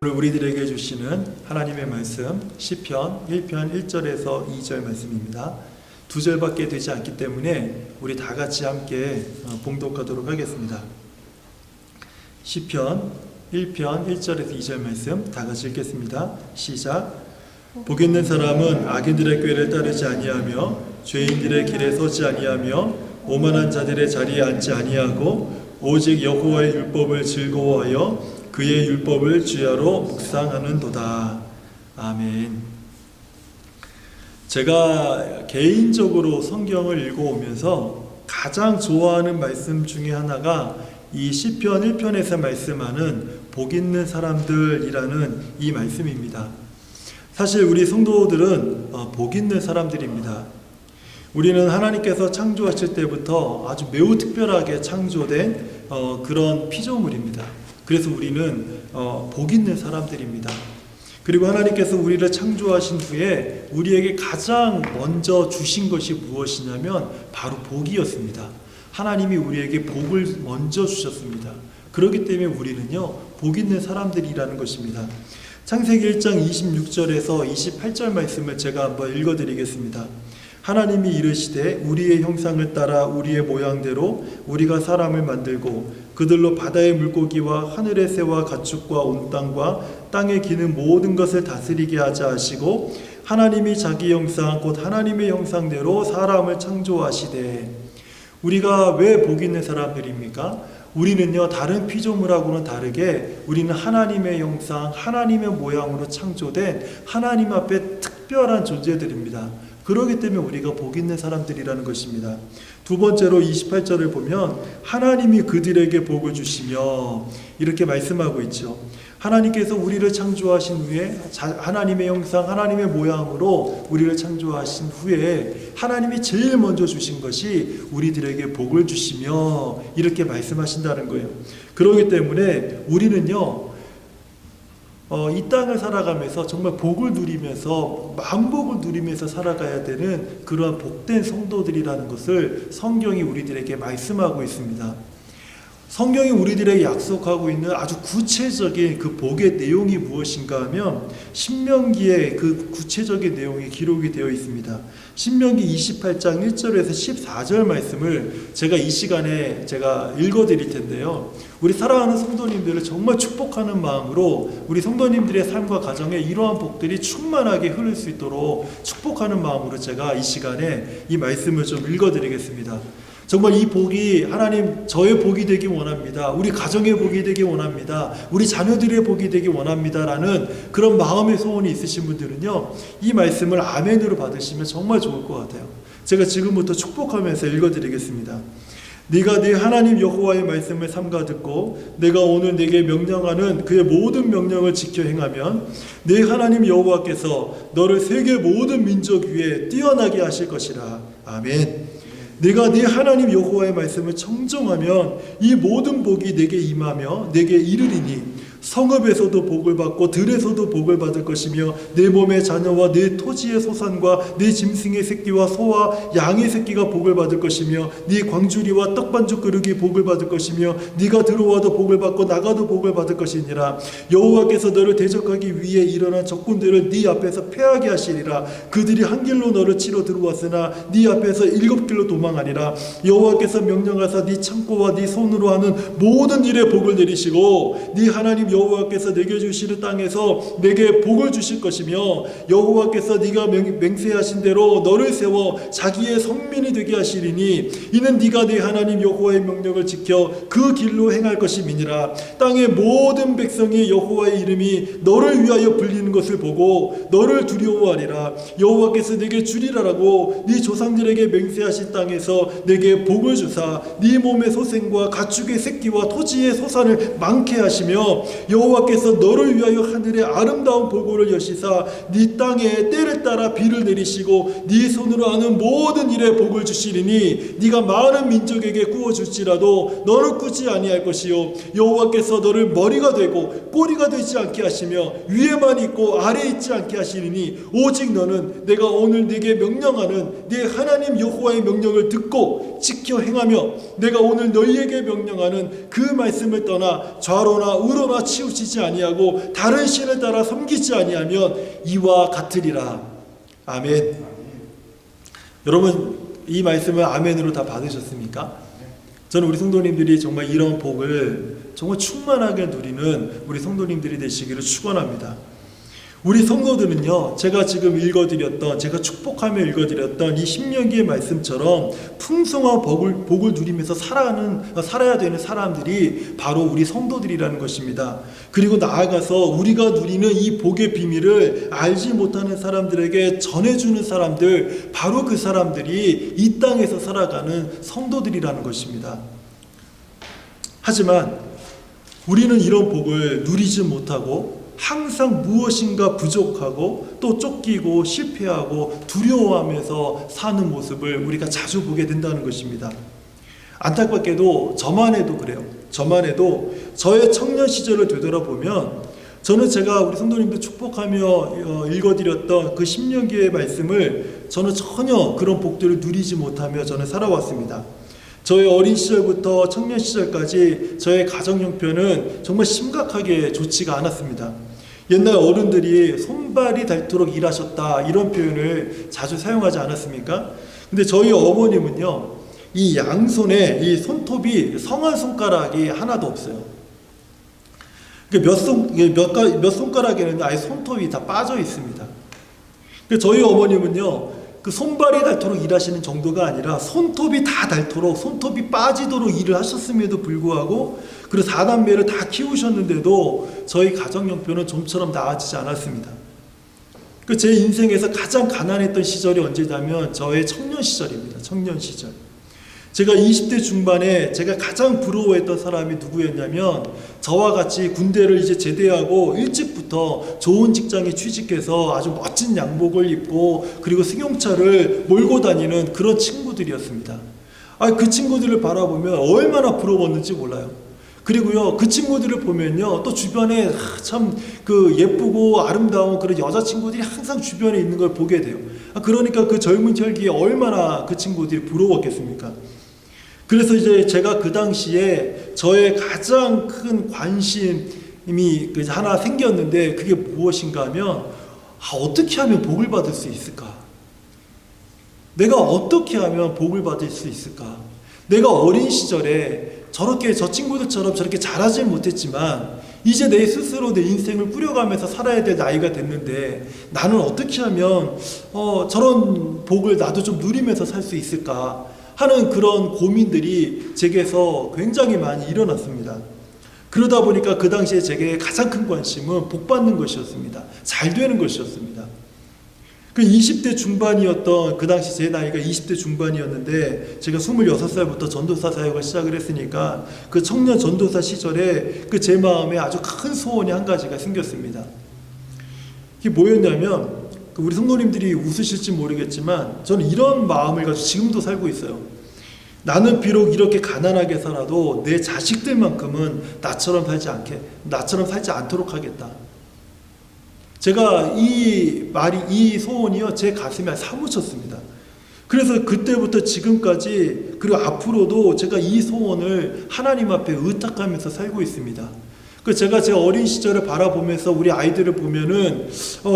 오늘 우리들에게 주시는 하나님의 말씀 시편 1편 1절에서 2절 말씀입니다. 두 절밖에 되지 않기 때문에 우리 다 같이 함께 봉독하도록 하겠습니다. 시편 1편 1절에서 2절 말씀 다 같이 읽겠습니다. 시작. 복 있는 사람은 악인들의 꾀를 따르지 아니하며 죄인들의 길에 서지 아니하며 오만한 자들의 자리에 앉지 아니하고 오직 여호와의 율법을 즐거워하여 그의 율법을 주야로 묵상하는도다. 아멘. 제가 개인적으로 성경을 읽어오면서 가장 좋아하는 말씀 중에 하나가 이 시편 1편에서 말씀하는 복 있는 사람들이라는 이 말씀입니다. 사실 우리 성도들은 복 있는 사람들입니다. 우리는 하나님께서 창조하실 때부터 아주 매우 특별하게 창조된 그런 피조물입니다. 그래서 우리는 복 있는 사람들입니다. 그리고 하나님께서 우리를 창조하신 후에 우리에게 가장 먼저 주신 것이 무엇이냐면 바로 복이었습니다. 하나님이 우리에게 복을 먼저 주셨습니다. 그렇기 때문에 우리는요, 복 있는 사람들이라는 것입니다. 창세기 1장 26절에서 28절 말씀을 제가 한번 읽어드리겠습니다. 하나님이 이르시되 우리의 형상을 따라 우리의 모양대로 우리가 사람을 만들고 그들로 바다의 물고기와 하늘의 새와 가축과 온 땅과 땅에 기는 모든 것을 다스리게 하자 하시고 하나님이 자기 형상 곧 하나님의 형상대로 사람을 창조하시되. 우리가 왜 복 있는 사람들입니까? 우리는요, 다른 피조물하고는 다르게 우리는 하나님의 형상, 하나님의 모양으로 창조된 하나님 앞에 특별한 존재들입니다. 그렇기 때문에 우리가 복 있는 사람들이라는 것입니다. 두 번째로 28절을 보면 하나님이 그들에게 복을 주시며 이렇게 말씀하고 있죠. 하나님께서 우리를 창조하신 후에 하나님의 형상, 하나님의 모양으로 우리를 창조하신 후에 하나님이 제일 먼저 주신 것이 우리들에게 복을 주시며 이렇게 말씀하신다는 거예요. 그렇기 때문에 우리는요, 이 땅을 살아가면서 정말 복을 누리면서 만복을 누리면서 살아가야 되는 그러한 복된 성도들이라는 것을 성경이 우리들에게 말씀하고 있습니다. 성경이 우리들에게 약속하고 있는 아주 구체적인 그 복의 내용이 무엇인가 하면 신명기에 그 구체적인 내용이 기록이 되어 있습니다. 신명기 28장 1절에서 14절 말씀을 제가 이 시간에 제가 읽어드릴 텐데요. 우리 사랑하는 성도님들을 정말 축복하는 마음으로 우리 성도님들의 삶과 가정에 이러한 복들이 충만하게 흐를 수 있도록 축복하는 마음으로 제가 이 시간에 이 말씀을 좀 읽어드리겠습니다. 정말 이 복이 하나님 저의 복이 되기 원합니다. 우리 가정의 복이 되기 원합니다. 우리 자녀들의 복이 되기 원합니다라는 그런 마음의 소원이 있으신 분들은요, 이 말씀을 아멘으로 받으시면 정말 좋을 것 같아요. 제가 지금부터 축복하면서 읽어드리겠습니다. 네가 네 하나님 여호와의 말씀을 삼가 듣고 내가 오늘 네게 명령하는 그의 모든 명령을 지켜 행하면 네 하나님 여호와께서 너를 세계 모든 민족 위에 뛰어나게 하실 것이라. 아멘. 네가 네 하나님 여호와의 말씀을 청종하면 이 모든 복이 내게 임하며 내게 이르리니 성읍에서도 복을 받고 들에서도 복을 받을 것이며 내 몸의 자녀와 내 토지의 소산과 내 짐승의 새끼와 소와 양의 새끼가 복을 받을 것이며 네 광주리와 떡반죽 그릇이 복을 받을 것이며 네가 들어와도 복을 받고 나가도 복을 받을 것이니라. 여호와께서 너를 대적하기 위해 일어난 적군들을 네 앞에서 패하게 하시리라. 그들이 한 길로 너를 치러 들어왔으나 네 앞에서 7길로 도망하리라. 여호와께서 명령하사 네 창고와 네 손으로 하는 모든 일에 복을 내리시고 네 하나님 여호와께서 내게 주시는 땅에서 내게 복을 주실 것이며 여호와께서 네가 맹세하신 대로 너를 세워 자기의 성민이 되게 하시리니 이는 네가 네 하나님 여호와의 명령을 지켜 그 길로 행할 것임이니라. 땅의 모든 백성이 여호와의 이름이 너를 위하여 불리는 것을 보고 너를 두려워하리라. 여호와께서 내게 주리라라고 네 조상들에게 맹세하신 땅에서 내게 복을 주사 네 몸의 소생과 가축의 새끼와 토지의 소산을 많게 하시며 여호와께서 너를 위하여 하늘의 아름다운 보고를 여시사 네 땅에 때를 따라 비를 내리시고 네 손으로 하는 모든 일에 복을 주시리니 네가 많은 민족에게 구워줄지라도 너를 꾸지 아니할 것이요 여호와께서 너를 머리가 되고 꼬리가 되지 않게 하시며 위에만 있고 아래에 있지 않게 하시리니 오직 너는 내가 오늘 네게 명령하는 네 하나님 여호와의 명령을 듣고 지켜 행하며 내가 오늘 너희에게 명령하는 그 말씀을 떠나 좌로나 우로나 치우치지 아니하고 다른 신을 따라 섬기지 아니하면 이와 같으리라. 아멘. 여러분 이 말씀을 아멘으로 다 받으셨습니까? 저는 우리 성도님들이 정말 이런 복을 정말 충만하게 누리는 우리 성도님들이 되시기를 축원합니다. 우리 성도들은요, 제가 지금 읽어드렸던, 제가 축복하며 읽어드렸던 이 신명기의 말씀처럼 풍성한 복을 누리면서 살아야 되는 사람들이 바로 우리 성도들이라는 것입니다. 그리고 나아가서 우리가 누리는 이 복의 비밀을 알지 못하는 사람들에게 전해주는 사람들, 바로 그 사람들이 이 땅에서 살아가는 성도들이라는 것입니다. 하지만 우리는 이런 복을 누리지 못하고 항상 무엇인가 부족하고 또 쫓기고 실패하고 두려워하면서 사는 모습을 우리가 자주 보게 된다는 것입니다. 안타깝게도 저만 해도 그래요. 저만 해도 저의 청년 시절을 되돌아보면 저는 제가 우리 성도님들 축복하며 읽어드렸던 그 신명기의 말씀을 저는 전혀 그런 복들을 누리지 못하며 저는 살아왔습니다. 저의 어린 시절부터 청년 시절까지 저의 가정 형편은 정말 심각하게 좋지가 않았습니다. 옛날 어른들이 손발이 닳도록 일하셨다 이런 표현을 자주 사용하지 않았습니까? 근데 저희 어머님은요, 이 양손에 이 손톱이 성한 손가락이 하나도 없어요. 몇 손가락에는 아예 손톱이 다 빠져 있습니다. 저희 어머님은요, 그 손발이 닳도록 일하시는 정도가 아니라 손톱이 다 닳도록, 손톱이 빠지도록 일을 하셨음에도 불구하고 그리고 4남매를 다 키우셨는데도 저희 가정 형편은 좀처럼 나아지지 않았습니다. 제 인생에서 가장 가난했던 시절이 언제냐면 저의 청년 시절입니다. 청년 시절. 제가 20대 중반에 제가 가장 부러워했던 사람이 누구였냐면 저와 같이 군대를 이제 제대하고 일찍부터 좋은 직장에 취직해서 아주 멋진 양복을 입고 그리고 승용차를 몰고 다니는 그런 친구들이었습니다. 그 친구들을 바라보면 얼마나 부러웠는지 몰라요. 그리고요, 그 친구들을 보면요, 또 주변에 참 그 예쁘고 아름다운 그런 여자친구들이 항상 주변에 있는 걸 보게 돼요. 그러니까 그 젊은 혈기에 얼마나 그 친구들이 부러웠겠습니까? 그래서 이제 제가 그 당시에 저의 가장 큰 관심이 하나 생겼는데 그게 무엇인가 하면 어떻게 하면 복을 받을 수 있을까? 내가 어떻게 하면 복을 받을 수 있을까? 내가 어린 시절에 저렇게 저 친구들처럼 저렇게 잘하지 못했지만 이제 내 스스로 내 인생을 꾸려가면서 살아야 될 나이가 됐는데 나는 어떻게 하면 저런 복을 나도 좀 누리면서 살 수 있을까 하는 그런 고민들이 제게서 굉장히 많이 일어났습니다. 그러다 보니까 그 당시에 제게 가장 큰 관심은 복 받는 것이었습니다. 잘 되는 것이었습니다. 그 20대 중반이었던 그 당시 제 나이가 20대 중반이었는데 제가 26살부터 전도사 사역을 시작을 했으니까 그 청년 전도사 시절에 그 제 마음에 아주 큰 소원이 한 가지가 생겼습니다. 이게 뭐였냐면 우리 성도님들이 웃으실지 모르겠지만 저는 이런 마음을 가지고 지금도 살고 있어요. 나는 비록 이렇게 가난하게 살아도 내 자식들만큼은 나처럼 살지 않도록 하겠다. 제가 이 소원이요, 제 가슴에 사무쳤습니다. 그래서 그때부터 지금까지 그리고 앞으로도 제가 이 소원을 하나님 앞에 의탁하면서 살고 있습니다. 제가 제 어린 시절을 바라보면서 우리 아이들을 보면은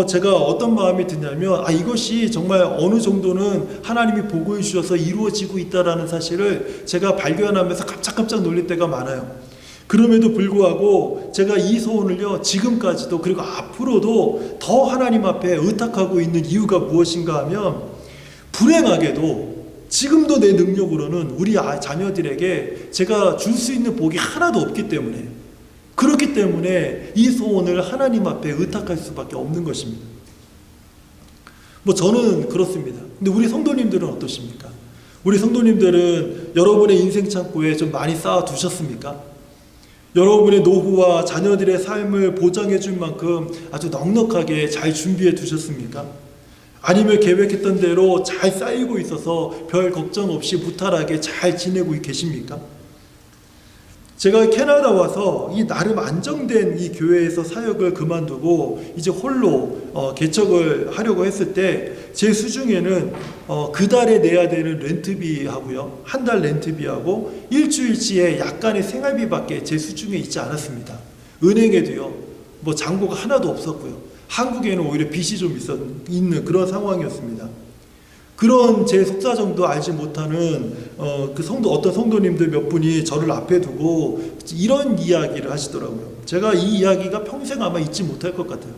제가 어떤 마음이 드냐면 이것이 정말 어느 정도는 하나님이 보고해 주셔서 이루어지고 있다라는 사실을 제가 발견하면서 깜짝깜짝 놀랄 때가 많아요. 그럼에도 불구하고 제가 이 소원을요, 지금까지도 그리고 앞으로도 더 하나님 앞에 의탁하고 있는 이유가 무엇인가 하면 불행하게도 지금도 내 능력으로는 우리 자녀들에게 제가 줄 수 있는 복이 하나도 없기 때문에, 그렇기 때문에 이 소원을 하나님 앞에 의탁할 수밖에 없는 것입니다. 저는 그렇습니다. 근데 우리 성도님들은 어떠십니까? 우리 성도님들은 여러분의 인생 창고에 좀 많이 쌓아 두셨습니까? 여러분의 노후와 자녀들의 삶을 보장해 줄 만큼 아주 넉넉하게 잘 준비해 두셨습니까? 아니면 계획했던 대로 잘 쌓이고 있어서 별 걱정 없이 무탈하게 잘 지내고 계십니까? 제가 캐나다 와서 이 나름 안정된 이 교회에서 사역을 그만두고 이제 홀로 개척을 하려고 했을 때 제 수중에는 그 달에 내야 되는 렌트비하고요, 한 달 렌트비하고 일주일치의 약간의 생활비밖에 제 수중에 있지 않았습니다. 은행에도요, 뭐 잔고가 하나도 없었고요. 한국에는 오히려 빚이 좀 있는 그런 상황이었습니다. 그런 제 속사정도 알지 못하는 어떤 성도님들 몇 분이 저를 앞에 두고 이런 이야기를 하시더라고요. 제가 이 이야기가 평생 아마 잊지 못할 것 같아요.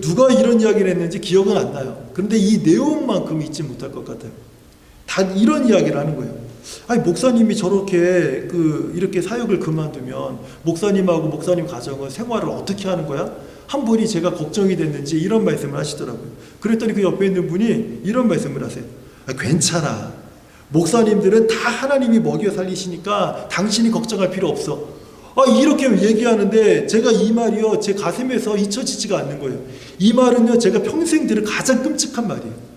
누가 이런 이야기를 했는지 기억은 안 나요. 그런데 이 내용만큼 잊지 못할 것 같아요. 다 이런 이야기를 하는 거예요. 아니, 목사님이 저렇게 이렇게 사역을 그만두면 목사님하고 목사님 가정은 생활을 어떻게 하는 거야? 한 분이 제가 걱정이 됐는지 이런 말씀을 하시더라고요. 그랬더니 그 옆에 있는 분이 이런 말씀을 하세요. 괜찮아. 목사님들은 다 하나님이 먹여 살리시니까 당신이 걱정할 필요 없어. 이렇게 얘기하는데 제가 이 말이요, 제 가슴에서 잊혀지지가 않는 거예요. 이 말은요, 제가 평생 들은 가장 끔찍한 말이에요.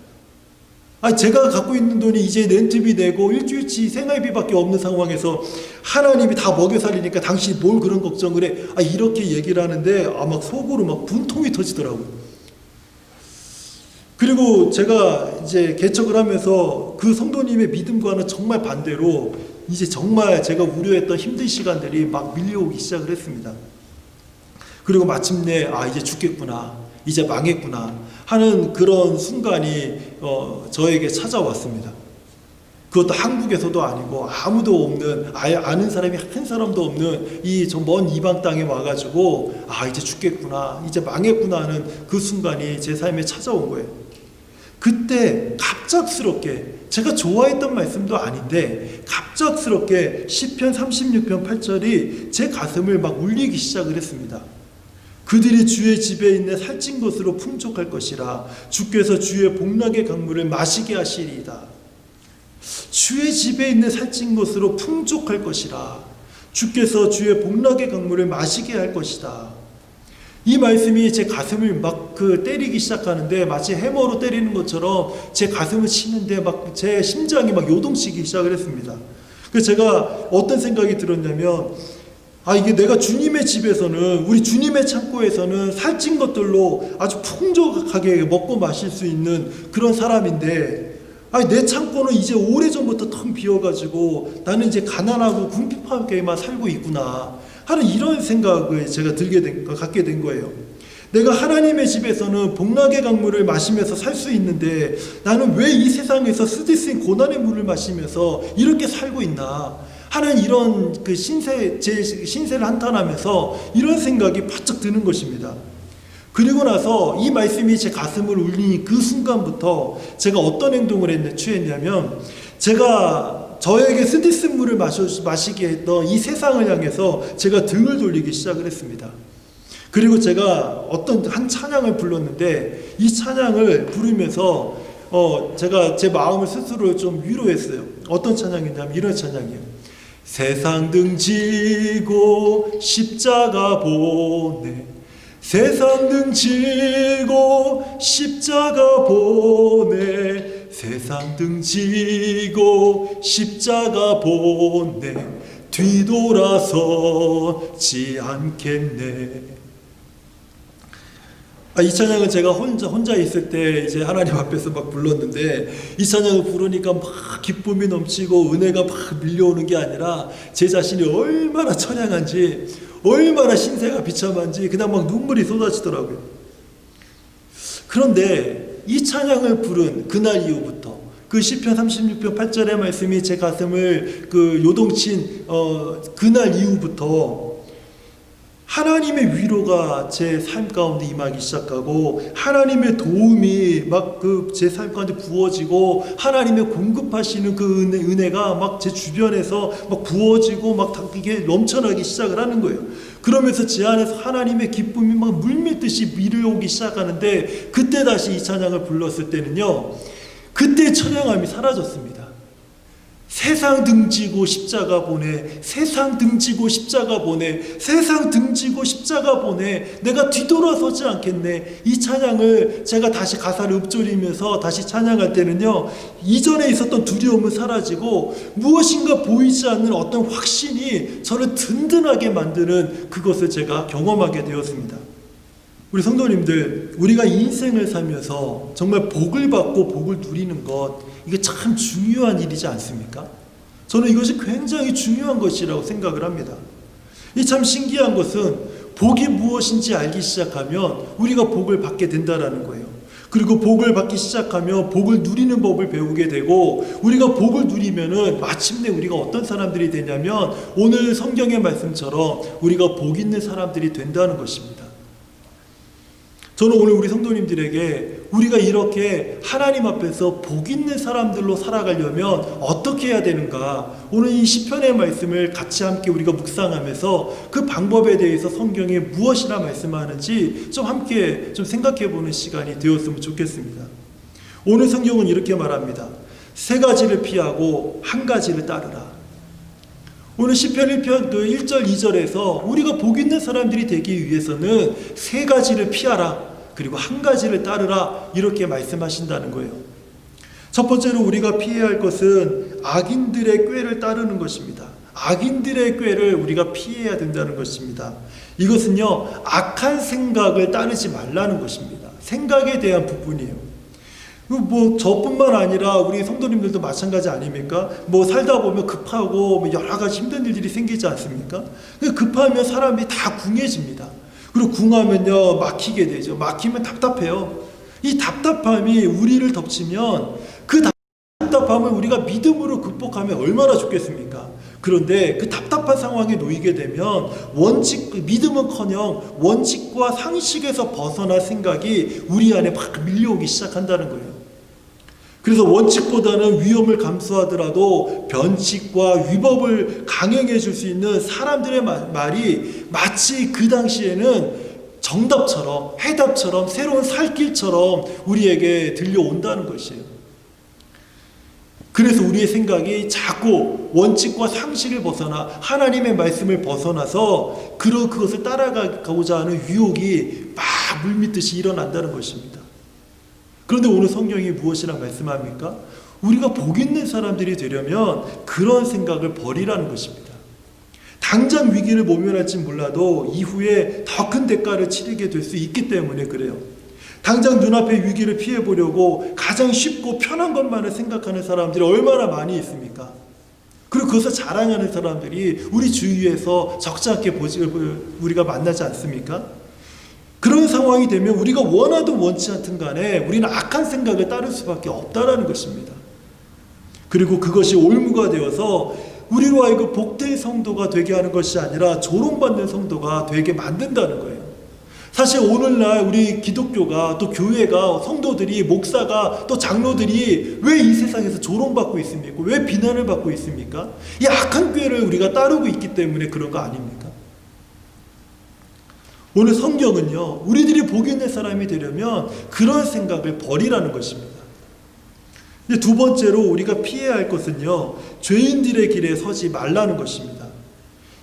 제가 갖고 있는 돈이 이제 렌트비 내고 일주일치 생활비밖에 없는 상황에서 하나님이 다 먹여 살리니까 당신이 뭘 그런 걱정을 해? 이렇게 얘기를 하는데 막 속으로 막 분통이 터지더라고요. 그리고 제가 이제 개척을 하면서 그 성도님의 믿음과는 정말 반대로 이제 정말 제가 우려했던 힘든 시간들이 막 밀려오기 시작을 했습니다. 그리고 마침내 이제 죽겠구나, 이제 망했구나 하는 그런 순간이 저에게 찾아왔습니다. 그것도 한국에서도 아니고 아무도 없는, 아는 사람이 한 사람도 없는 이 저 먼 이방 땅에 와가지고 이제 죽겠구나, 이제 망했구나 하는 그 순간이 제 삶에 찾아온 거예요. 그때 갑작스럽게, 제가 좋아했던 말씀도 아닌데 갑작스럽게 시편 36편 8절이 제 가슴을 막 울리기 시작을 했습니다. 그들이 주의 집에 있는 살찐 것으로 풍족할 것이라. 주께서 주의 복락의 강물을 마시게 하시리이다. 주의 집에 있는 살찐 것으로 풍족할 것이라. 주께서 주의 복락의 강물을 마시게 할 것이다. 이 말씀이 제 가슴을 막 때리기 시작하는데, 마치 해머로 때리는 것처럼 제 가슴을 치는데 막 제 심장이 막 요동치기 시작을 했습니다. 그래서 제가 어떤 생각이 들었냐면, 이게 내가 주님의 집에서는, 우리 주님의 창고에서는 살찐 것들로 아주 풍족하게 먹고 마실 수 있는 그런 사람인데, 내 창고는 이제 오래전부터 텅 비어가지고 나는 이제 가난하고 궁핍하게만 살고 있구나 하는 이런 생각을 제가 갖게 된 거예요. 내가 하나님의 집에서는 복락의 강물을 마시면서 살 수 있는데 나는 왜 이 세상에서 쓰디 쓰인 고난의 물을 마시면서 이렇게 살고 있나 하는 이런 제 신세를 한탄하면서 이런 생각이 바짝 드는 것입니다. 그리고 나서 이 말씀이 제 가슴을 울리니 그 순간부터 제가 어떤 행동을 취했냐면, 제가 저에게 쓰디쓴 물을 마시게 했던 이 세상을 향해서 제가 등을 돌리기 시작을 했습니다. 그리고 제가 어떤 한 찬양을 불렀는데, 이 찬양을 부르면서 제가 제 마음을 스스로 좀 위로했어요. 어떤 찬양이냐면 이런 찬양이에요. 세상 등지고 십자가 보내, 세상 등지고 십자가 보내, 세상 등지고 십자가 보내, 뒤돌아서지 않겠네. 이 찬양은 제가 혼자 있을 때 이제 하나님 앞에서 막 불렀는데, 이 찬양을 부르니까 막 기쁨이 넘치고 은혜가 막 밀려오는 게 아니라 제 자신이 얼마나 처량한지, 얼마나 신세가 비참한지 그냥 막 눈물이 쏟아지더라고요. 그런데 이 찬양을 부른 그날 이후부터, 그 시편 36편 8절의 말씀이 제 가슴을 요동친 그날 이후부터 하나님의 위로가 제 삶 가운데 임하기 시작하고, 하나님의 도움이 막 제 삶 가운데 부어지고, 하나님의 공급하시는 그 은혜가 막 제 주변에서 막 부어지고 막 이게 넘쳐나기 시작을 하는 거예요. 그러면서 제 안에서 하나님의 기쁨이 막 물밀듯이 밀려오기 시작하는데, 그때 다시 이 찬양을 불렀을 때는요, 그때 처량함이 사라졌습니다. 세상 등지고 십자가 보내, 세상 등지고 십자가 보내, 세상 등지고 십자가 보내, 내가 뒤돌아서지 않겠네. 이 찬양을 제가 다시 가사를 읊조리면서 다시 찬양할 때는요, 이전에 있었던 두려움은 사라지고 무엇인가 보이지 않는 어떤 확신이 저를 든든하게 만드는 그것을 제가 경험하게 되었습니다. 우리 성도님들, 우리가 인생을 살면서 정말 복을 받고 복을 누리는 것, 이게 참 중요한 일이지 않습니까? 저는 이것이 굉장히 중요한 것이라고 생각을 합니다. 이 참 신기한 것은 복이 무엇인지 알기 시작하면 우리가 복을 받게 된다라는 거예요. 그리고 복을 받기 시작하면 복을 누리는 법을 배우게 되고, 우리가 복을 누리면은 마침내 우리가 어떤 사람들이 되냐면 오늘 성경의 말씀처럼 우리가 복 있는 사람들이 된다는 것입니다. 저는 오늘 우리 성도님들에게 우리가 이렇게 하나님 앞에서 복 있는 사람들로 살아가려면 어떻게 해야 되는가, 오늘 이 시편의 말씀을 같이 함께 우리가 묵상하면서 그 방법에 대해서 성경에 무엇이나 말씀하는지 좀 함께 좀 생각해 보는 시간이 되었으면 좋겠습니다. 오늘 성경은 이렇게 말합니다. 세 가지를 피하고 한 가지를 따르라. 오늘 시편 1편 1절 2절에서 우리가 복 있는 사람들이 되기 위해서는 세 가지를 피하라, 그리고 한 가지를 따르라, 이렇게 말씀하신다는 거예요. 첫 번째로 우리가 피해야 할 것은 악인들의 꾀를 따르는 것입니다. 악인들의 꾀를 우리가 피해야 된다는 것입니다. 이것은요, 악한 생각을 따르지 말라는 것입니다. 생각에 대한 부분이에요. 저뿐만 아니라 우리 성도님들도 마찬가지 아닙니까? 살다 보면 급하고 여러 가지 힘든 일들이 생기지 않습니까? 급하면 사람이 다 궁해집니다. 그리고 궁하면요, 막히게 되죠. 막히면 답답해요. 이 답답함이 우리를 덮치면 그 답답함을 우리가 믿음으로 극복하면 얼마나 좋겠습니까? 그런데 그 답답한 상황에 놓이게 되면 믿음은커녕 원칙과 상식에서 벗어날 생각이 우리 안에 막 밀려오기 시작한다는 거예요. 그래서 원칙보다는 위험을 감수하더라도 변칙과 위법을 강행해 줄 수 있는 사람들의 말이 마치 그 당시에는 정답처럼, 해답처럼, 새로운 살길처럼 우리에게 들려온다는 것이에요. 그래서 우리의 생각이 자꾸 원칙과 상식을 벗어나 하나님의 말씀을 벗어나서 그것을 따라가고자 하는 유혹이 막 물밀듯이 일어난다는 것입니다. 그런데 오늘 성경이 무엇이라 말씀합니까? 우리가 복 있는 사람들이 되려면 그런 생각을 버리라는 것입니다. 당장 위기를 모면할지 몰라도 이후에 더 큰 대가를 치르게 될 수 있기 때문에 그래요. 당장 눈앞의 위기를 피해보려고 가장 쉽고 편한 것만을 생각하는 사람들이 얼마나 많이 있습니까? 그리고 그것을 자랑하는 사람들이 우리 주위에서 적지 않게 우리가 만나지 않습니까? 그런 상황이 되면 우리가 원하든 원치 않든 간에 우리는 악한 생각을 따를 수밖에 없다는 것입니다. 그리고 그것이 올무가 되어서 우리로 하여금 복된 성도가 되게 하는 것이 아니라 조롱받는 성도가 되게 만든다는 거예요. 사실 오늘날 우리 기독교가, 또 교회가, 성도들이, 목사가, 또 장로들이 왜 이 세상에서 조롱받고 있습니까? 왜 비난을 받고 있습니까? 이 악한 꾀를 우리가 따르고 있기 때문에 그런 거 아닙니까? 오늘 성경은요, 우리들이 복 있는 사람이 되려면 그런 생각을 버리라는 것입니다. 두 번째로 우리가 피해야 할 것은요, 죄인들의 길에 서지 말라는 것입니다.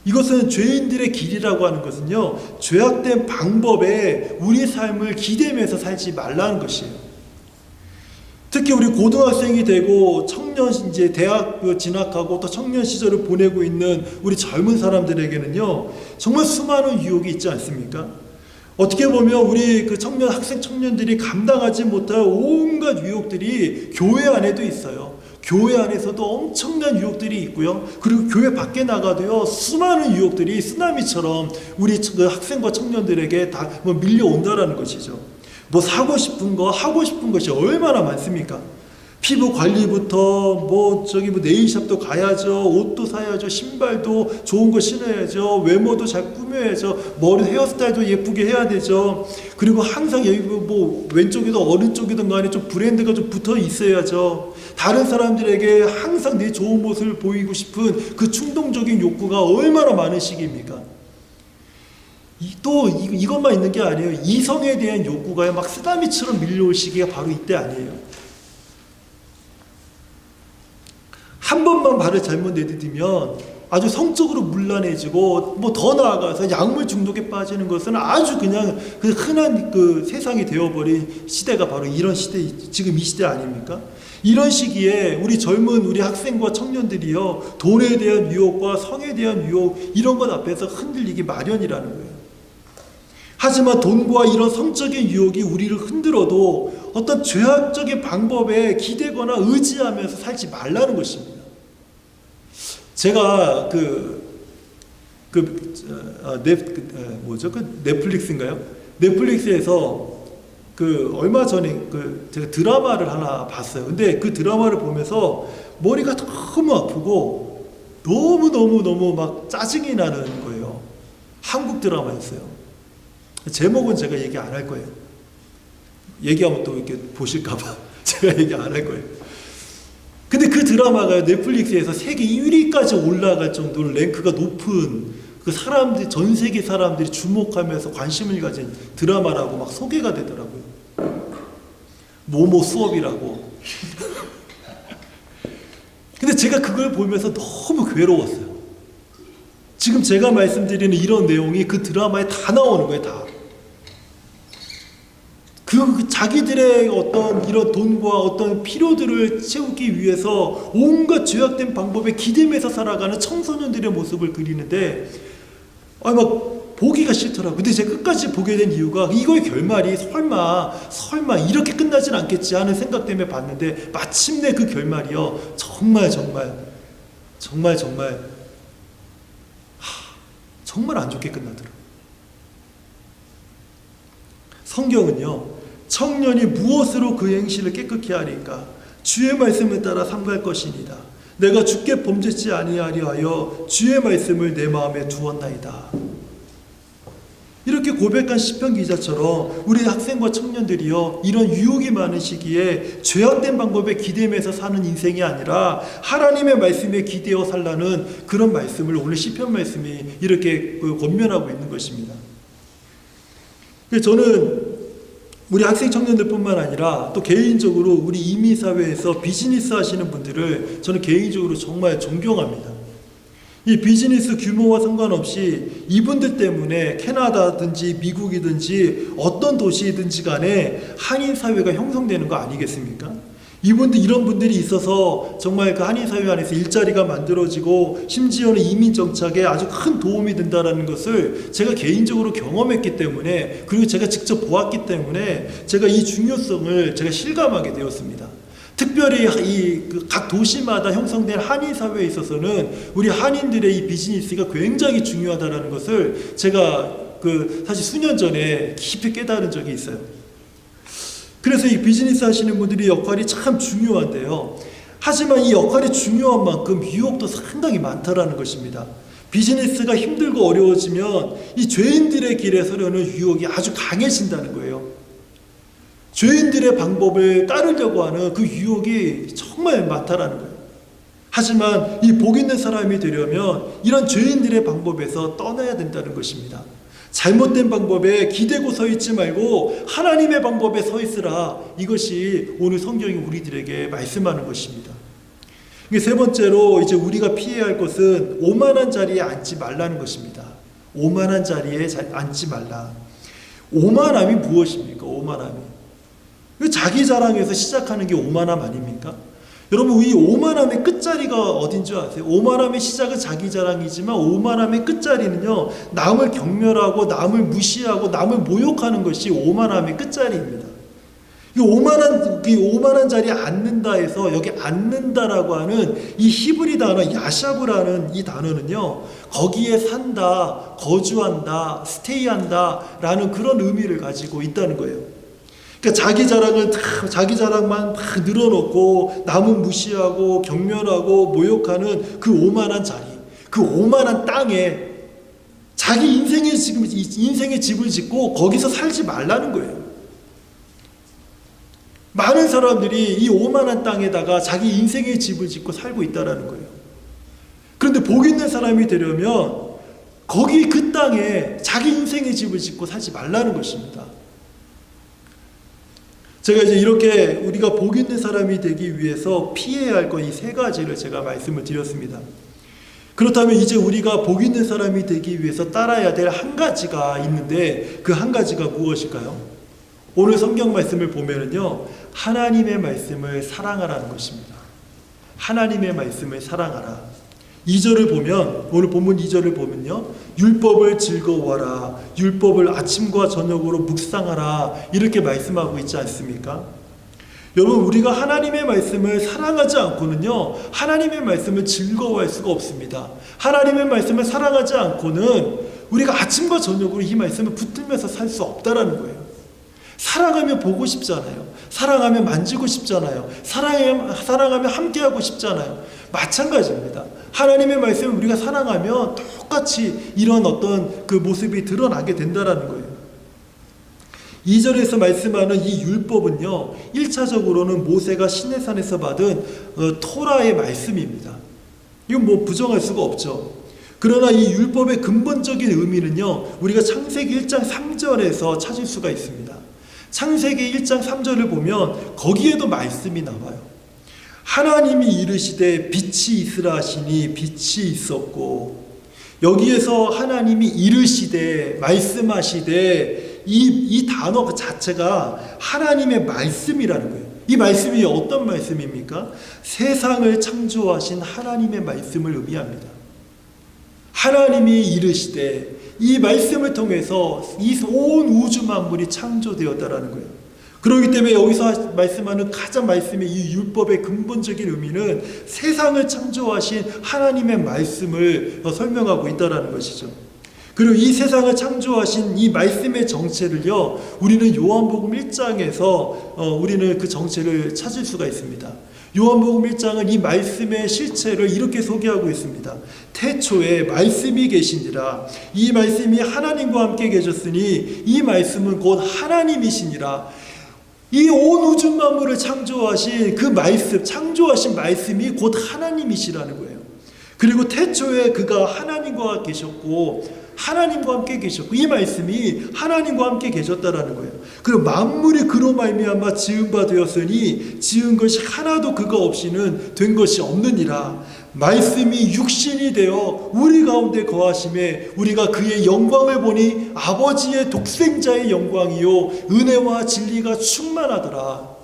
이것은 죄인들의 길이라고 하는 것은요, 죄악된 방법에 우리 삶을 기대면서 살지 말라는 것이에요. 특히 우리 고등학생이 되고 이제 대학 진학하고 또 청년 시절을 보내고 있는 우리 젊은 사람들에게는요, 정말 수많은 유혹이 있지 않습니까? 어떻게 보면 우리 그 청년들이 감당하지 못할 온갖 유혹들이 교회 안에도 있어요. 교회 안에서도 엄청난 유혹들이 있고요. 그리고 교회 밖에 나가도요, 수많은 유혹들이 쓰나미처럼 우리 그 학생과 청년들에게 다 밀려온다라는 것이죠. 사고 싶은 거, 하고 싶은 것이 얼마나 많습니까? 피부 관리부터 네일샵도 가야죠, 옷도 사야죠, 신발도 좋은 거 신어야죠, 외모도 잘 꾸며야죠, 머리 헤어스타일도 예쁘게 해야 되죠. 그리고 항상 왼쪽이든 오른쪽이든 간에 좀 브랜드가 좀 붙어 있어야죠. 다른 사람들에게 항상 내 좋은 모습을 보이고 싶은 그 충동적인 욕구가 얼마나 많은 시기입니까? 또 이것만 있는 게 아니에요. 이성에 대한 욕구가 막 쓰나미처럼 밀려올 시기가 바로 이때 아니에요. 한 번만 발을 잘못 내디디면 아주 성적으로 문란해지고 더 나아가서 약물 중독에 빠지는 것은 아주 그냥 그 흔한 그 세상이 되어버린 시대가 바로 이런 시대, 지금 이 시대 아닙니까? 이런 시기에 우리 학생과 청년들이요, 돈에 대한 유혹과 성에 대한 유혹, 이런 것 앞에서 흔들리기 마련이라는 거예요. 하지만 돈과 이런 성적인 유혹이 우리를 흔들어도 어떤 죄악적인 방법에 기대거나 의지하면서 살지 말라는 것입니다. 제가 뭐죠? 그 넷플릭스인가요? 넷플릭스에서 얼마 전에 제가 드라마를 하나 봤어요. 근데 그 드라마를 보면서 머리가 너무 아프고 너무 막 짜증이 나는 거예요. 한국 드라마였어요. 제목은 제가 얘기 안 할 거예요. 얘기하면 또 이렇게 보실까봐 제가 얘기 안 할 거예요. 근데 그 드라마가 넷플릭스에서 세계 1위까지 올라갈 정도로 랭크가 높은 전 세계 사람들이 주목하면서 관심을 가진 드라마라고 막 소개가 되더라고요. 모모 수업이라고. 근데 제가 그걸 보면서 너무 괴로웠어요. 지금 제가 말씀드리는 이런 내용이 그 드라마에 다 나오는 거예요, 다. 자기들의 어떤 이런 돈과 어떤 필요들을 채우기 위해서 온갖 죄악된 방법에 기대면서 살아가는 청소년들의 모습을 그리는데, 막 보기가 싫더라고요. 근데 제가 끝까지 보게 된 이유가 이거의 결말이 설마 이렇게 끝나진 않겠지 하는 생각 때문에 봤는데, 마침내 그 결말이요, 정말 안 좋게 끝나더라고요. 성경은요, 청년이 무엇으로 그 행실을 깨끗게 하리까? 주의 말씀을 따라 삼갈 것이니이다. 내가 주께 범죄치 아니하려 하여 주의 말씀을 내 마음에 두었나이다. 이렇게 고백한 시편 기자처럼 우리 학생과 청년들이요, 이런 유혹이 많은 시기에 죄악된 방법에 기대면서 사는 인생이 아니라 하나님의 말씀에 기대어 살라는 그런 말씀을 오늘 시편 말씀이 이렇게 권면하고 있는 것입니다. 저는 우리 학생 청년들뿐만 아니라 또 개인적으로 우리 이민사회에서 비즈니스 하시는 분들을 저는 개인적으로 정말 존경합니다. 이 비즈니스 규모와 상관없이 이분들 때문에 캐나다든지 미국이든지 어떤 도시이든지 간에 한인사회가 형성되는 거 아니겠습니까? 이런 분들이 있어서 정말 그 한인사회 안에서 일자리가 만들어지고 심지어는 이민 정착에 아주 큰 도움이 된다는 것을 제가 개인적으로 경험했기 때문에, 그리고 제가 직접 보았기 때문에 제가 이 중요성을 제가 실감하게 되었습니다. 특별히 각 도시마다 형성된 한인사회에 있어서는 우리 한인들의 이 비즈니스가 굉장히 중요하다는 것을 제가 사실 수년 전에 깊이 깨달은 적이 있어요. 그래서 이 비즈니스 하시는 분들이 역할이 참 중요한데요. 하지만 이 역할이 중요한 만큼 유혹도 상당히 많다라는 것입니다. 비즈니스가 힘들고 어려워지면 이 죄인들의 길에 서려는 유혹이 아주 강해진다는 거예요. 죄인들의 방법을 따르려고 하는 그 유혹이 정말 많다라는 거예요. 하지만 이 복 있는 사람이 되려면 이런 죄인들의 방법에서 떠나야 된다는 것입니다. 잘못된 방법에 기대고 서 있지 말고 하나님의 방법에 서 있으라. 이것이 오늘 성경이 우리들에게 말씀하는 것입니다. 세 번째로 이제 우리가 피해야 할 것은 오만한 자리에 앉지 말라는 것입니다. 오만한 자리에 앉지 말라. 오만함이 무엇입니까? 오만함이. 자기 자랑에서 시작하는 게 오만함 아닙니까? 여러분, 이 오만함의 끝자리가 어딘 줄 아세요? 오만함의 시작은 자기 자랑이지만 오만함의 끝자리는요, 남을 경멸하고 남을 무시하고 남을 모욕하는 것이 오만함의 끝자리입니다. 이 오만한 자리에 앉는다 해서 여기 앉는다라고 하는 이 히브리 단어 야샤브라는 이 단어는요, 거기에 산다, 거주한다, 스테이한다 라는 그런 의미를 가지고 있다는 거예요. 그러니까 자기 자랑만 막 늘어놓고 남은 무시하고 경멸하고 모욕하는 그 오만한 자리, 그 오만한 땅에 자기 인생의 집을 짓고 거기서 살지 말라는 거예요. 많은 사람들이 이 오만한 땅에다가 자기 인생의 집을 짓고 살고 있다라는 거예요. 그런데 복 있는 사람이 되려면 거기 그 땅에 자기 인생의 집을 짓고 살지 말라는 것입니다. 제가 이제 이렇게 우리가 복 있는 사람이 되기 위해서 피해야 할 것 이 세 가지를 제가 말씀을 드렸습니다. 그렇다면 이제 우리가 복 있는 사람이 되기 위해서 따라야 될 한 가지가 있는데, 그 한 가지가 무엇일까요? 오늘 성경 말씀을 보면은요, 하나님의 말씀을 사랑하라는 것입니다. 하나님의 말씀을 사랑하라. 2절을 보면, 오늘 본문 2절을 보면요, 율법을 즐거워하라, 율법을 아침과 저녁으로 묵상하라, 이렇게 말씀하고 있지 않습니까? 여러분, 우리가 하나님의 말씀을 사랑하지 않고는요, 하나님의 말씀을 즐거워할 수가 없습니다. 하나님의 말씀을 사랑하지 않고는 우리가 아침과 저녁으로 이 말씀을 붙들면서 살 수 없다라는 거예요. 사랑하면 보고 싶잖아요. 사랑하면 만지고 싶잖아요. 사랑하면 함께하고 싶잖아요. 마찬가지입니다. 하나님의 말씀을 우리가 사랑하면 똑같이 이런 어떤 그 모습이 드러나게 된다라는 거예요. 2절에서 말씀하는 이 율법은요, 1차적으로는 모세가 시내산에서 받은 토라의 말씀입니다. 이건 뭐 부정할 수가 없죠. 그러나 이 율법의 근본적인 의미는요, 우리가 창세기 1장 3절에서 찾을 수가 있습니다. 창세기 1장 3절을 보면 거기에도 말씀이 나와요. 하나님이 이르시되 빛이 있으라 하시니 빛이 있었고, 여기에서 하나님이 이르시되 말씀하시되 이 단어 자체가 하나님의 말씀이라는 거예요. 이 말씀이 어떤 말씀입니까? 세상을 창조하신 하나님의 말씀을 의미합니다. 하나님이 이르시되, 이 말씀을 통해서 이 온 우주 만물이 창조되었다라는 거예요. 그렇기 때문에 여기서 말씀하는 가장 말씀의 이 율법의 근본적인 의미는 세상을 창조하신 하나님의 말씀을 설명하고 있다라는 것이죠. 그리고 이 세상을 창조하신 이 말씀의 정체를요, 우리는 요한복음 1장에서 우리는 그 정체를 찾을 수가 있습니다. 요한복음 1장은 이 말씀의 실체를 이렇게 소개하고 있습니다. 태초에 말씀이 계시니라. 이 말씀이 하나님과 함께 계셨으니 이 말씀은 곧 하나님이시니라. 이 온 우주 만물을 창조하신 그 말씀, 창조하신 말씀이 곧 하나님이시라는 거예요. 그리고 태초에 그가 하나님과 계셨고 하나님과 함께 계셨고, 이 말씀이 하나님과 함께 계셨다라는 거예요. 그리고 만물이 그로 말미암아 지은 바 되었으니 지은 것이 하나도 그가 없이는 된 것이 없느니라. 말씀이 육신이 되어 우리 가운데 거하심에 우리가 그의 영광을 보니 아버지의 독생자의 영광이요 은혜와 진리가 충만하더라.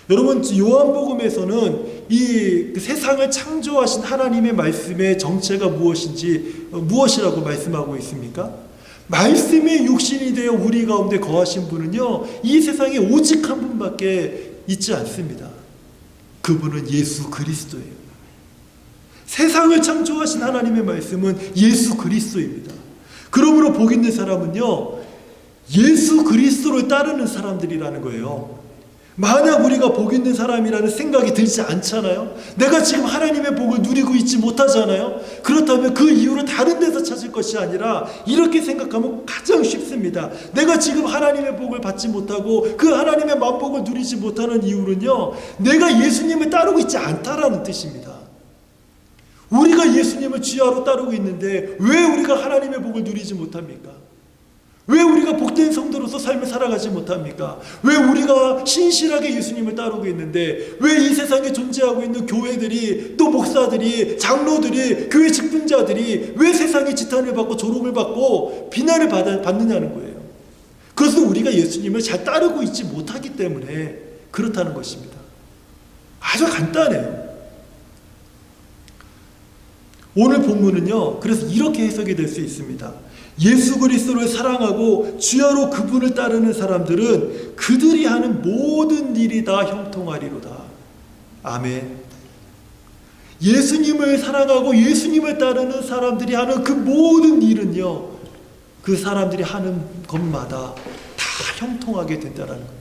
여러분, 요한복음에서는 이 세상을 창조하신 하나님의 말씀의 정체가 무엇이라고 말씀하고 있습니까? 말씀이 육신이 되어 우리 가운데 거하신 분은요, 이 세상에 오직 한 분밖에 있지 않습니다. 그분은 예수 그리스도예요. 세상을 창조하신 하나님의 말씀은 예수 그리스도입니다. 그러므로 복 있는 사람은요, 예수 그리스도를 따르는 사람들이라는 거예요. 만약 우리가 복 있는 사람이라는 생각이 들지 않잖아요. 내가 지금 하나님의 복을 누리고 있지 못하잖아요. 그렇다면 그 이유를 다른 데서 찾을 것이 아니라 이렇게 생각하면 가장 쉽습니다. 내가 지금 하나님의 복을 받지 못하고 그 하나님의 만복을 누리지 못하는 이유는요, 내가 예수님을 따르고 있지 않다라는 뜻입니다. 우리가 예수님을 주야로 따르고 있는데 왜 우리가 하나님의 복을 누리지 못합니까? 왜 우리가 복된 성도로서 삶을 살아가지 못합니까? 왜 우리가 신실하게 예수님을 따르고 있는데 왜 이 세상에 존재하고 있는 교회들이, 또 목사들이, 장로들이, 교회 직분자들이 왜 세상에 지탄을 받고 조롱을 받고 비난을 받느냐는 거예요. 그것은 우리가 예수님을 잘 따르고 있지 못하기 때문에 그렇다는 것입니다. 아주 간단해요. 오늘 본문은요, 그래서 이렇게 해석이 될 수 있습니다. 예수 그리스도를 사랑하고 주야로 그분을 따르는 사람들은 그들이 하는 모든 일이 다 형통하리로다. 아멘. 예수님을 사랑하고 예수님을 따르는 사람들이 하는 그 모든 일은요, 그 사람들이 하는 것마다 다 형통하게 된다는 거예요.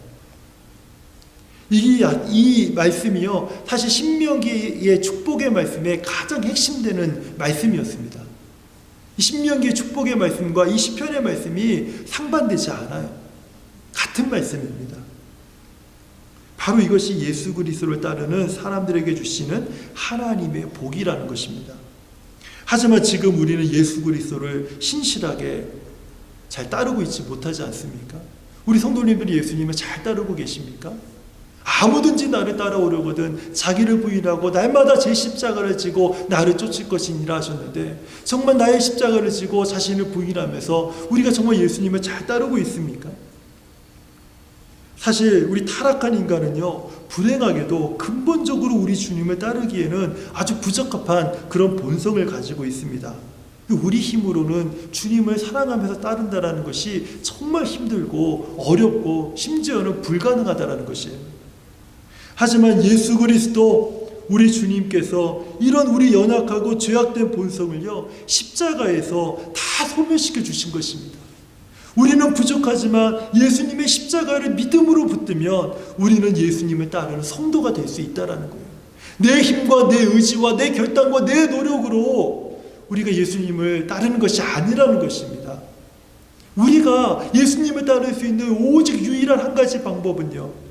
이 말씀이요, 사실 신명기의 축복의 말씀에 가장 핵심되는 말씀이었습니다. 이 신명기의 축복의 말씀과 이 시편의 말씀이 상반되지 않아요. 같은 말씀입니다. 바로 이것이 예수 그리스도를 따르는 사람들에게 주시는 하나님의 복이라는 것입니다. 하지만 지금 우리는 예수 그리스도를 신실하게 잘 따르고 있지 못하지 않습니까? 우리 성도님들이 예수님을 잘 따르고 계십니까? 아무든지 나를 따라오려거든 자기를 부인하고 날마다 제 십자가를 지고 나를 쫓을 것이니라 하셨는데, 정말 나의 십자가를 지고 자신을 부인하면서 우리가 정말 예수님을 잘 따르고 있습니까? 사실 우리 타락한 인간은요, 불행하게도 근본적으로 우리 주님을 따르기에는 아주 부적합한 그런 본성을 가지고 있습니다. 우리 힘으로는 주님을 사랑하면서 따른다는 것이 정말 힘들고 어렵고 심지어는 불가능하다는 것이에요. 하지만 예수 그리스도 우리 주님께서 이런 우리 연약하고 죄악된 본성을요 십자가에서 다 소멸시켜 주신 것입니다. 우리는 부족하지만 예수님의 십자가를 믿음으로 붙들면 우리는 예수님을 따르는 성도가 될 수 있다는 거예요. 내 힘과 내 의지와 내 결단과 내 노력으로 우리가 예수님을 따르는 것이 아니라는 것입니다. 우리가 예수님을 따를 수 있는 오직 유일한 한 가지 방법은요,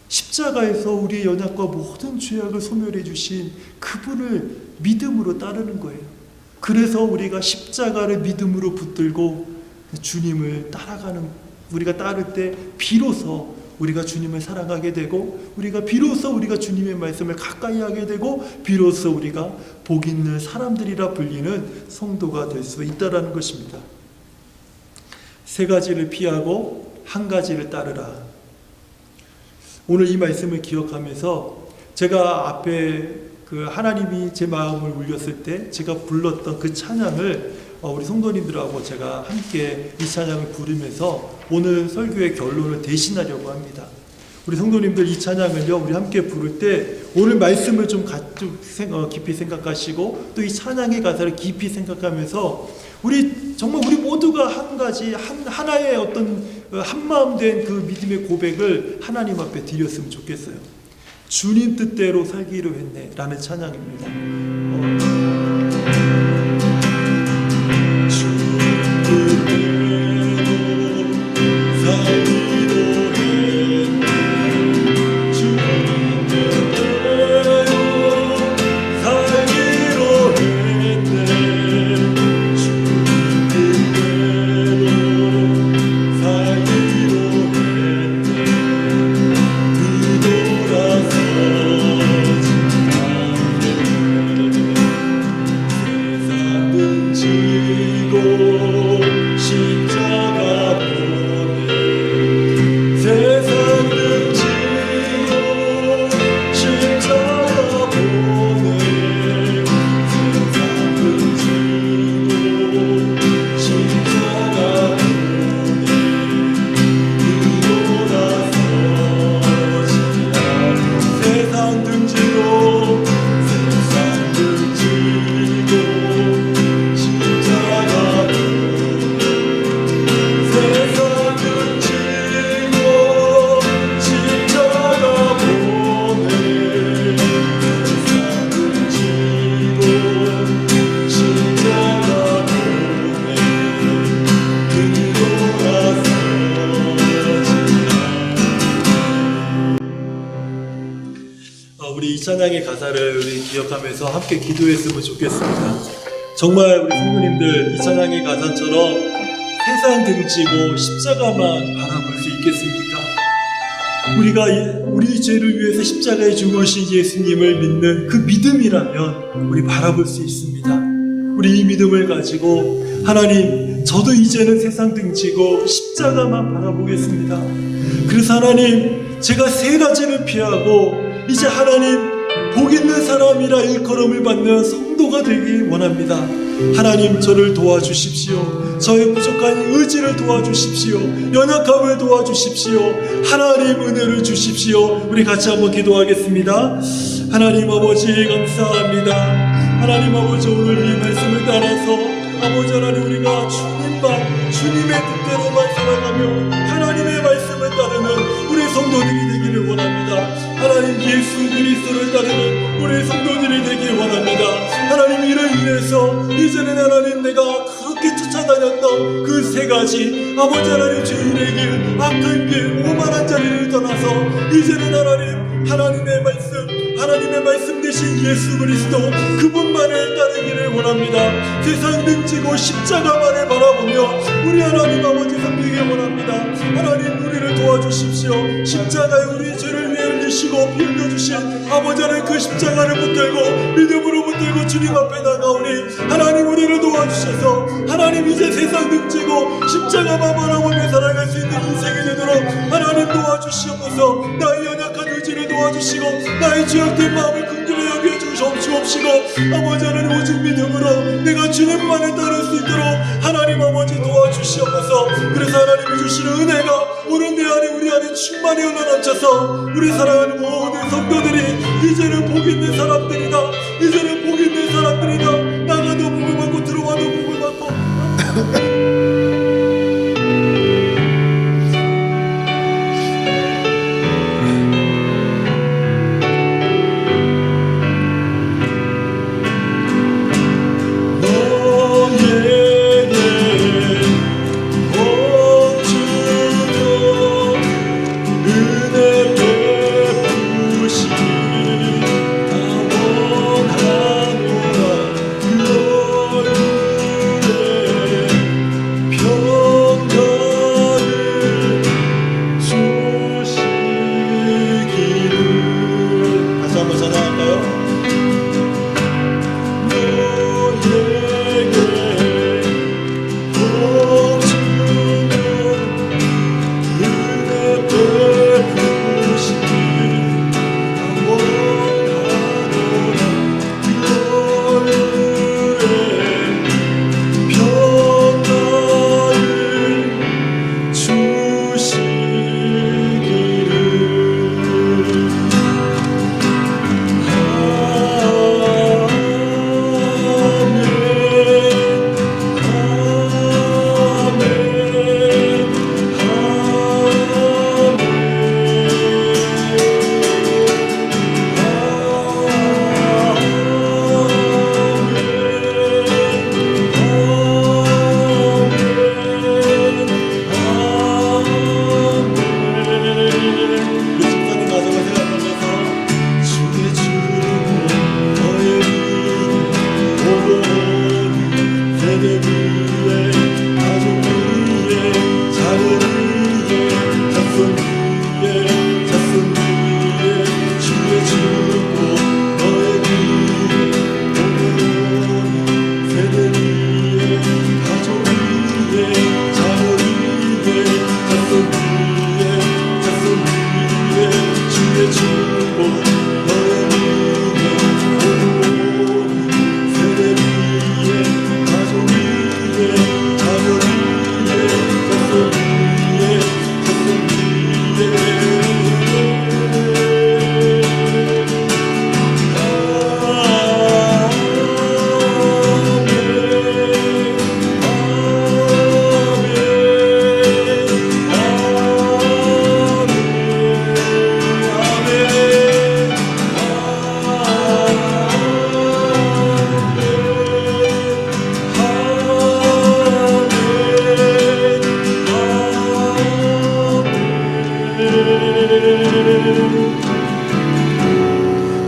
십자가에서 우리의 연약과 모든 죄악을 소멸해 주신 그분을 믿음으로 따르는 거예요. 그래서 우리가 십자가를 믿음으로 붙들고 주님을 따라가는, 우리가 따를 때 비로소 우리가 주님을 사랑하게 되고, 비로소 우리가 주님의 말씀을 가까이 하게 되고, 비로소 우리가 복 있는 사람들이라 불리는 성도가 될 수 있다는 것입니다. 세 가지를 피하고 한 가지를 따르라. 오늘 이 말씀을 기억하면서 제가 앞에 하나님이 제 마음을 울렸을 때 제가 불렀던 그 찬양을 우리 성도님들하고 제가 함께 이 찬양을 부르면서 오늘 설교의 결론을 대신하려고 합니다. 우리 성도님들 이 찬양을요 우리 함께 부를 때 오늘 말씀을 좀 깊이 생각하시고 또 이 찬양의 가사를 깊이 생각하면서 정말 우리 모두가 한 가지 하나의 어떤 한마음 된 그 믿음의 고백을 하나님 앞에 드렸으면 좋겠어요. 주님 뜻대로 살기로 했네 라는 찬양입니다. 주님 뜻대로 살기로 했네. 주님 뜻대로 살기로 했네. 주님 뜻대로 살기로 했네. 우리 이 찬양의 가사를 우리 기억하면서 함께 기도했으면 좋겠습니다. 정말 우리 성도님들 이 찬양의 가사처럼 세상 등지고 십자가만 바라볼 수 있겠습니까? 우리가 우리 죄를 위해서 십자가에 죽으신 예수님을 믿는 그 믿음이라면 우리 바라볼 수 있습니다. 우리 이 믿음을 가지고 하나님, 저도 이제는 세상 등지고 십자가만 바라보겠습니다. 그래서 하나님, 제가 세 가지를 피하고 이제 하나님 복 있는 사람이라 일컬음을 받는 성도가 되기 원합니다. 하나님, 저를 도와주십시오. 저의 부족한 의지를 도와주십시오. 연약함을 도와주십시오. 하나님, 은혜를 주십시오. 우리 같이 한번 기도하겠습니다. 하나님 아버지, 감사합니다. 하나님 아버지, 오늘 이 말씀을 따라서 아버지 하나님, 우리가 주님의 뜻대로만 살아가며 하나님의 말씀을 따르는 우리 성도들이 되기를 원합니다. 하나님, 예수 그리스도를 따르는 우리 성도들이 되길 원합니다. 하나님, 이를 위해서 이제는 하나님, 내가 그렇게 쫓아다녔던 그 세 가지 아버지 하나님, 죄인의 길, 악한 길, 오만한 자리를 떠나서 이제는 하나님의 말씀 대신 예수 그리스도 그분만을 따르기를 원합니다. 세상 등지고 십자가만을 바라보며 우리 하나님 아버지 섬기기 원합니다. 하나님, 우리를 도와주십시오. 십자가에 우리 죄를 위해 흘리시고 피 흘려주신 아버지 하나님, 그 십자가를 붙들고 믿음으로 붙들고 주님 앞에 나가오니 하나님, 우리를 도와주셔서 하나님, 이제 세상 등지고 십자가만 바라보며 살아갈 수 있는 인생이 되도록 하나님 도와주시옵소서. 나의 연약한 의지를 도와주시고 나의 죄악된 마음을 긍휼히 여겨 주시옵시고 아버지 하나님, 오직 믿음으로 내가 주님만을 따를 수 있도록 하나님 아버지 도와주시옵소서. 그래서 하나님, 하나님이 주시는 은혜가 오늘 내 안에 우리 안에 충만히 흘러넘쳐서 우리 사랑하는 모든 성도들이 이제는 복 있는 사람들이다. 이제는 복 있는 사람들이다. 나가도 복을 받고 들어와도 복을 받고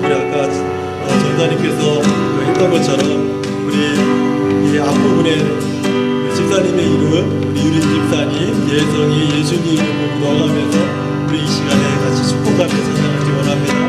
우리 아까 전사님께서 했던 것처럼 우리 이 앞부분에 집사님의 이름, 우리 유린 집사님, 예성이 예수님 이름으로 넣어가면서 우리 이 시간에 같이 축복하면서 나가기 원합니다.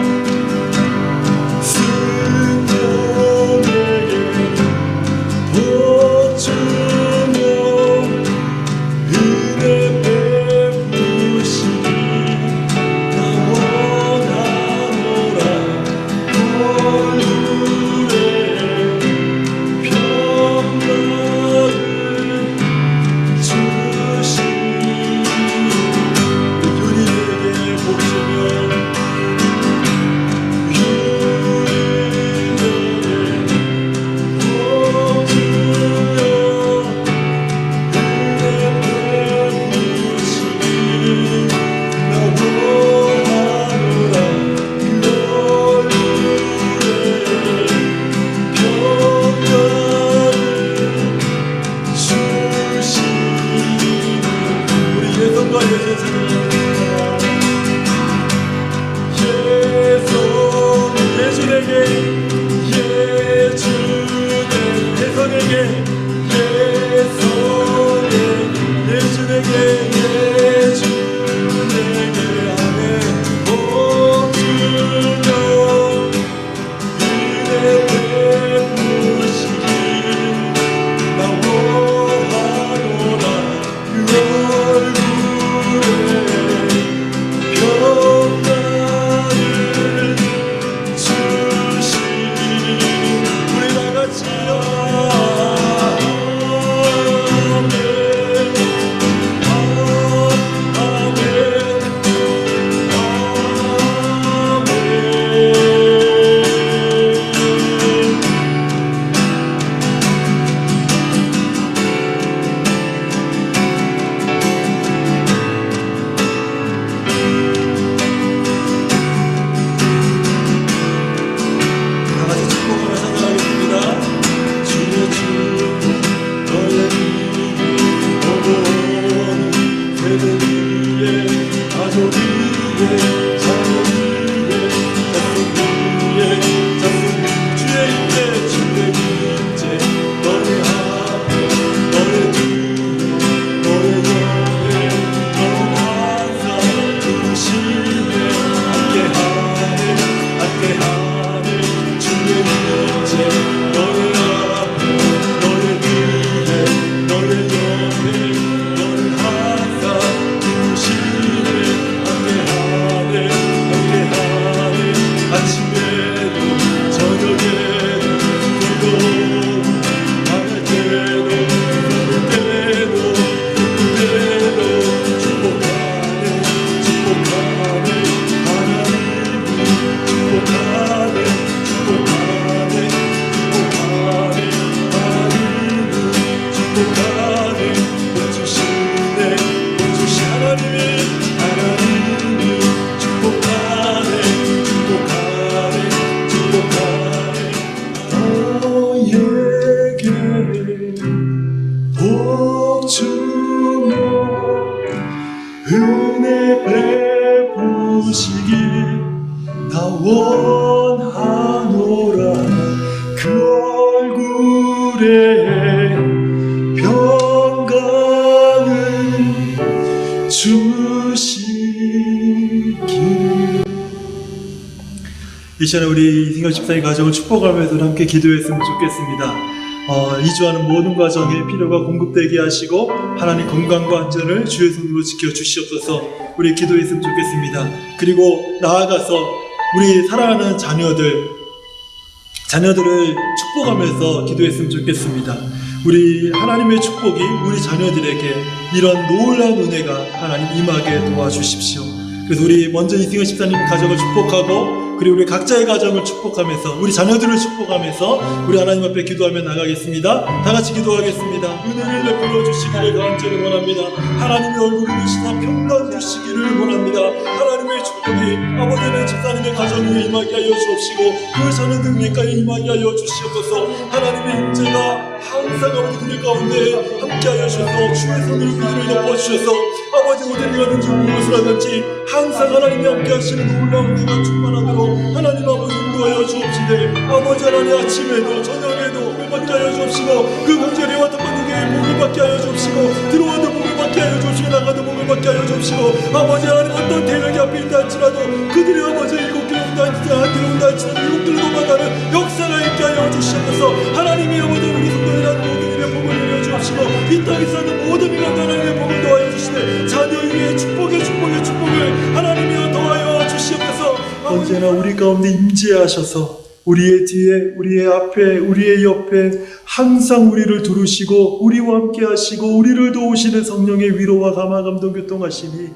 은혜 베푸시기 나 원하노라. 그 얼굴에 평강을 주시기. 이 시간에 우리 이승현 집사님 가정을 축복하면서 함께 기도했으면 좋겠습니다. 이주하는 모든 과정에 필요가 공급되게 하시고 하나님 건강과 안전을 주의 손으로 지켜주시옵소서. 우리 기도했으면 좋겠습니다. 그리고 나아가서 우리 사랑하는 자녀들을 축복하면서 기도했으면 좋겠습니다. 우리 하나님의 축복이 우리 자녀들에게 이런 놀라운 은혜가 하나님 임하게 도와주십시오. 그래서 우리 먼저 이승현 집사님 가정을 축복하고 그리고 우리 각자의 가정을 축복하면서 우리 자녀들을 축복하면서 우리 하나님 앞에 기도하며 나가겠습니다. 다 같이 기도하겠습니다. 은혜를 베풀어 주시기를 간절히 원합니다. 하나님의 얼굴을 보시나 평강 주시기를 원합니다. 하나님의 축복이 아버지는 집사님의 가정 위에 임하게 하여 주옵시고 그 자녀들 위에까지 임하게 하여 주시옵소서. 하나님의 임재가 항상 아버지 그들 가운데 함께하여 주셔서 주의 손으로 그들을 덮어주셔서 아버지 어디를 가든지 무엇을 하든지 항상 하나님이 함께하시는 놀라운 은혜가 충만하도록 하나님 아버지 인도하여 주옵시되 아버지 하나님 아침에도 저녁에도 복을 받게 하여 주옵시고 그 공전에 왔던 분에게 복을 받게 하여 주옵시고 들어와도 복을 받게 하여 주옵시고 나가도 복을 받게 하여 주옵시고 아버지 하나님 어떤 대적이 앞에 있다 할지라도 그들의 아버지 일곱 길을 온다 할지라도 일곱 길을 도망가는 역사가 있게 하여 주시옵소서. 하나님이 아버지 우리 성도들한 모든 일에 복을 내려 주옵시고 이 땅에 사는 모든 인간도 하나님의 복을 더하여 주시되 자녀 위에 축복의 축복을 하나님이 더하여 주시옵소서. 언제나 우리 가운데 임재하셔서 우리의 뒤에 우리의 앞에 우리의 옆에 항상 우리를 두르시고 우리와 함께 하시고 우리를 도우시는 성령의 위로와 감화 감동 교통하심이